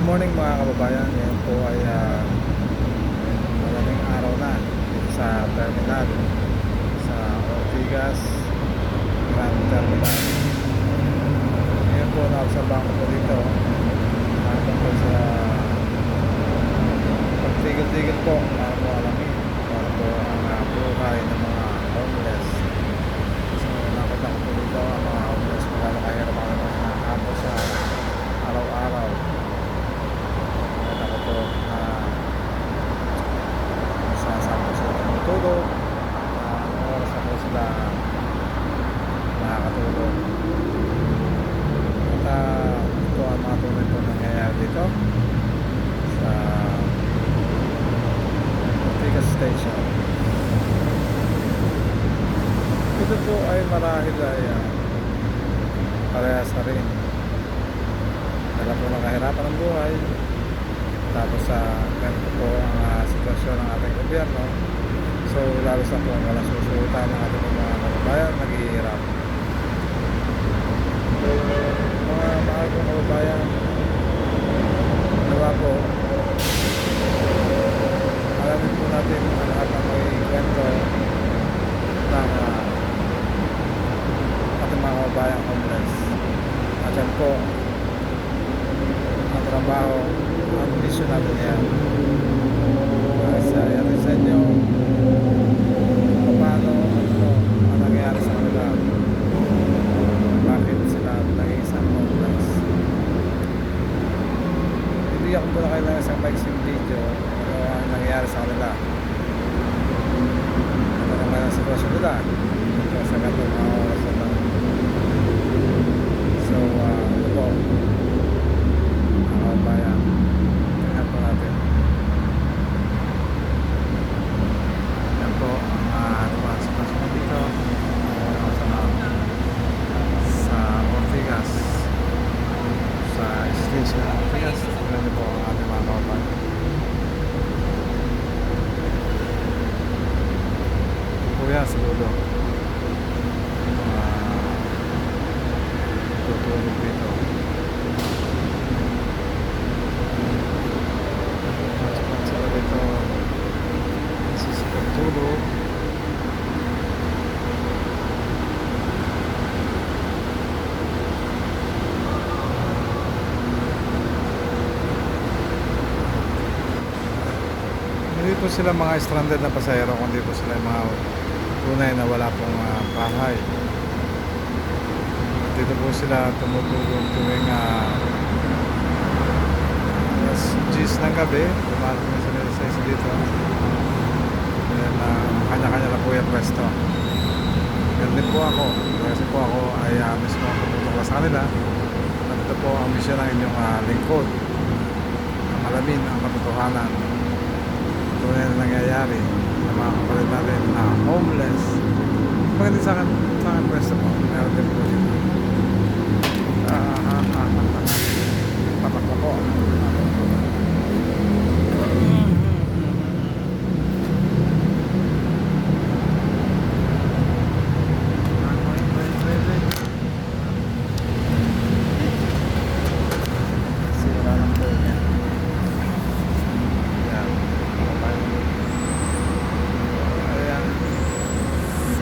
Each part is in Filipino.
morning mga kababayan. Ngayon po ay maraming araw na dito sa terminal sa Ortigas Grand Terminal. Ngayon po naobserbahan ko po dito tungkol sa pagtigil-tigil po para po alamin para po ang buhay ng mga homeless. So nakita ko po dito ang mga homeless kung gano'ng kahirap ang nakakapos sa araw-araw. Ako po sasama sila tumutulog, oras ako sila nakakatulog. At ito ang mga tunay po nangyayari dito sa Ortigas Station. Ito po ay marahil ay parehas na rin. Dala po ng kahirapan ng buhay. Tapos ganito po ang sitwasyon ng ating gobyerno. So lalo sa po walang susulitan ng ating mga kababayan naghihirap. Mga mahal kong kababayan, diba po, alamin po natin ang lahat ng may kwento ng ating mga kababayan homeless. At yan po ang trabaho, ang mission natin yan. Yan sa inyo paano ang nangyayari sa kanila, bakit sila naging isang homeless. Bibigyan ko muna kayo ng isang maiksing video ano ang nangyayari sa kanila, ano naman ang sitwasyon nila sa ganitong mga oras na ito. So ito po ang kabayan. Tingnan po natin. Yan po ang mga sitwasyon dito sa Ortigas, sa station ng Ortigas. Tingnan po ang ating mga kabayan. Kuya sa dulo tutulog dito. Sila dito nasisikap tulog. Hindi po sila mga stranded na pasahero, kundi po sila mga tunay na wala pong bahay. Dito po sila tumutulog tuwing alas 10 ng gabi. Dumating na sila sa isa dito. Then kanya-kanya na po yung pwesto. Ganun din po ako. Kasi po ako ay mismo tumutulog sa kanila. At ito po ang misyon ng inyong lingkod. Malamin ang katotohanan. Tunay na nangyayari na mga kapalit natin na homeless. Pagdating sa akin pwesto po, meron din po dito. Patak na po. Sira lang po niya. Yan. Ayan.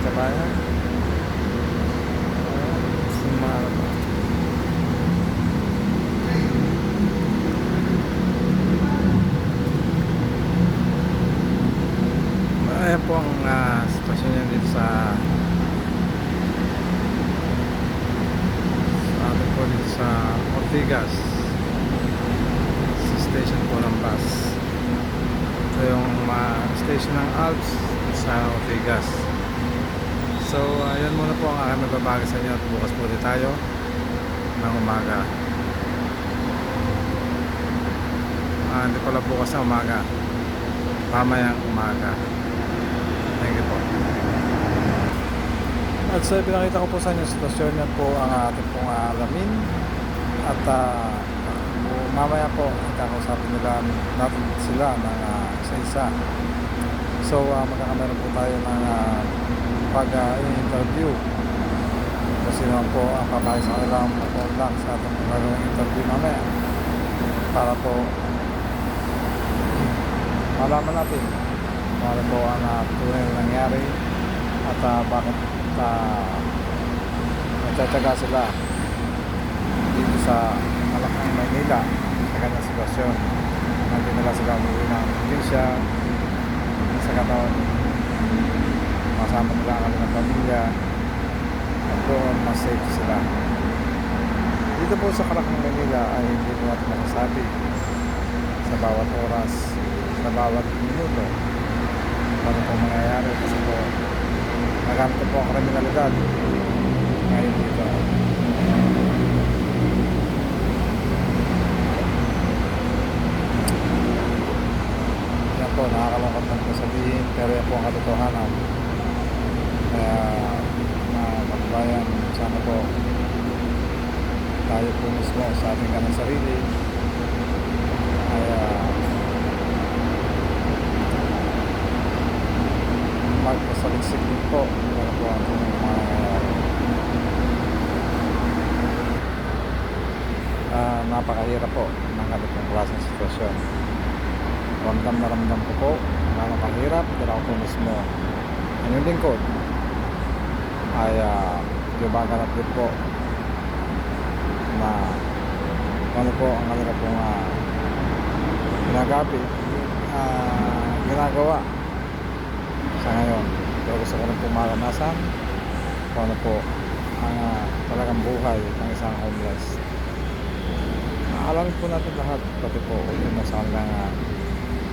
Kabayan. Sumarap. Ayan po ang sitwasyon niya dito sa atin po dito sa Ortigas sa station po ng bus. Ito yung station ng Alps sa Ortigas. So yan muna po ang aking magbabagi sa inyo at bukas po ulit tayo ng umaga. Hindi pala bukas na umaga, mamayang umaga. Thank you po. At so pinakita ko po sa inyo sitwasyon, yan po ang ating pong alamin. At mamaya po kakausapin nila natin sila ng isa-isa. So magkakameron po tayo ng pag-interview kasi naman po ang papahay sa kanilang lang sa ating interview mamaya. para po malaman natin kung ano po ang tunay na nangyari at bakit nagtsatsaga sila dito sa Malakang, Maynila sa kanyang sitwasyon. Hindi nila sila umuwi ng probinsya sa ganoon masama nila ang kanilang pamilya at doon mas safe sila. Dito po sa Malakang, Maynila ay hindi po natin masasabi sa bawat oras, sa bawat minuto ano po mangyayari kasi po nagamit po ang kriminalidad ngayon dito. Yan po, nakakalungkot lang po sabihin pero yan po ang katotohanan. Kaya mga kababayan, sana po tayo po mismo sa ating kanang sarili ay magpasaliksik din po para po ang tunay na mangyayari. Napakahirap po ng ganitong klaseng sitwasyon. Ramdam na ramdam ko po na napakahirap pero ako po mismo ang yung lingkod ay gumaganap din po na ano po ang kanila pong ginagawa sa ngayon. Pero gusto ko rin po maranasan kung ano po ang talagang buhay ng isang homeless. Alamin po natin lahat pati po yung sa kanilang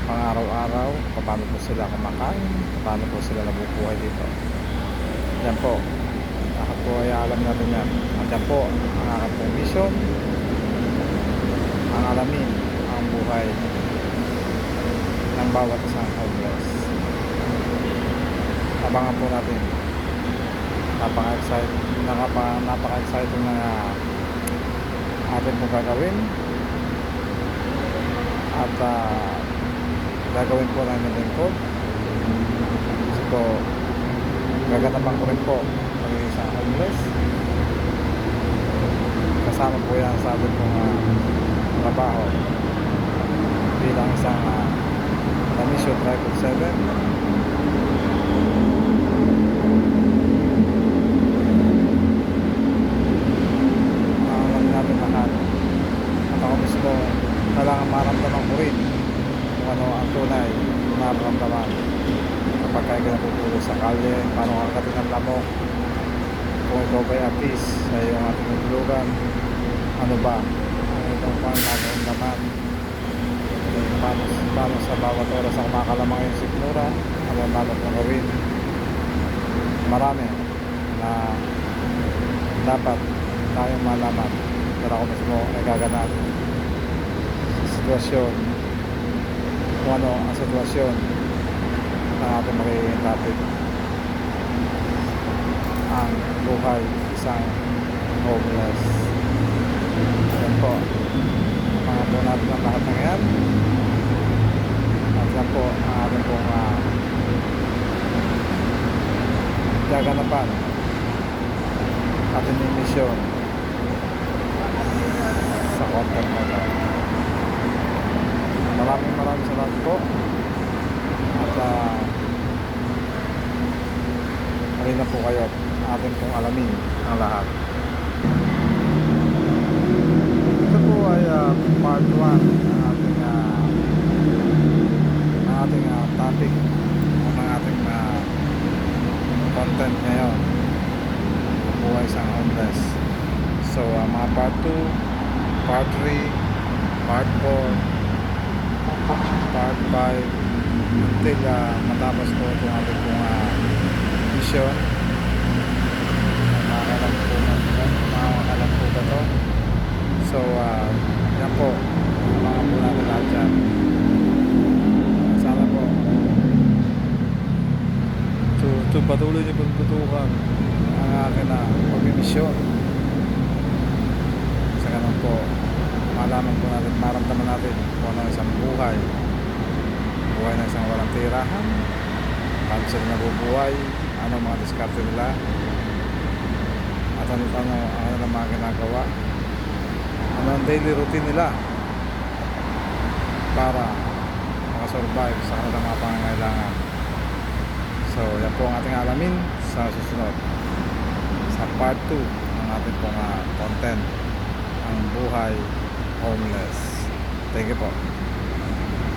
pang-araw-araw, paano po sila kumakain, paano po sila nabubuhay dito. Yan po, lahat po ay alam natin yan. At yan po ang aking pong mission, ang alamin ang buhay ng bawat isang homeless. Abangan po natin. Napaka-exciting na atin pong gagawin at gagawin po namin yung lingkod kasi po gaganapan ko rin po ng isang homeless. Kasama po yan sa atin pong trabaho bilang isang Mission 547. Kailangan maramdaman ko rin kung ano ang tunay na maramdaman kapag kayo napupulong sa kalye, paano ang kating ng lamok, kung ikaw ba'y apis sa iyong ating nagulugan, ano ba ang itong naman, paano sa bawat oras ang makalamang yung sikmura, ano ang dapat na gawin. Marami na dapat tayong malaman pero ako mismo ay gaganap sitwasyon kung ano ang sitwasyon na ating magiging topic, ang buhay isang homeless. Yan po, mga po natin ang lahat ng yan at yan po ang ating pong gaganapan ating yung mission sa content na ito. Maraming salamat po at halina po kayo at atin pong alamin ang lahat. Ito po ay part 1 ng ating topic ng ating content ngayon, buhay isang homeless. So mga part 2, part 3, part 4, part 5 until matapos po itong ating pong mission. Makakalam po ba ito? So yan po, mga po natin lahat dyan. Sana po patuloy niyo pong tutukan ang akin na pag-mission. Sa ganun po malaman po natin, maramdaman natin kung ano isang buhay na isang walang tirahan, paano sila nabubuhay, ano mga diskarte nila at ano ang mga ginagawa, ano ang daily routine nila para makasurvive sa kanilang mga pangangailangan. So yan po ang ating alamin sa susunod, sa part 2 ng ating pong content, ang buhay homeless. Thank you po.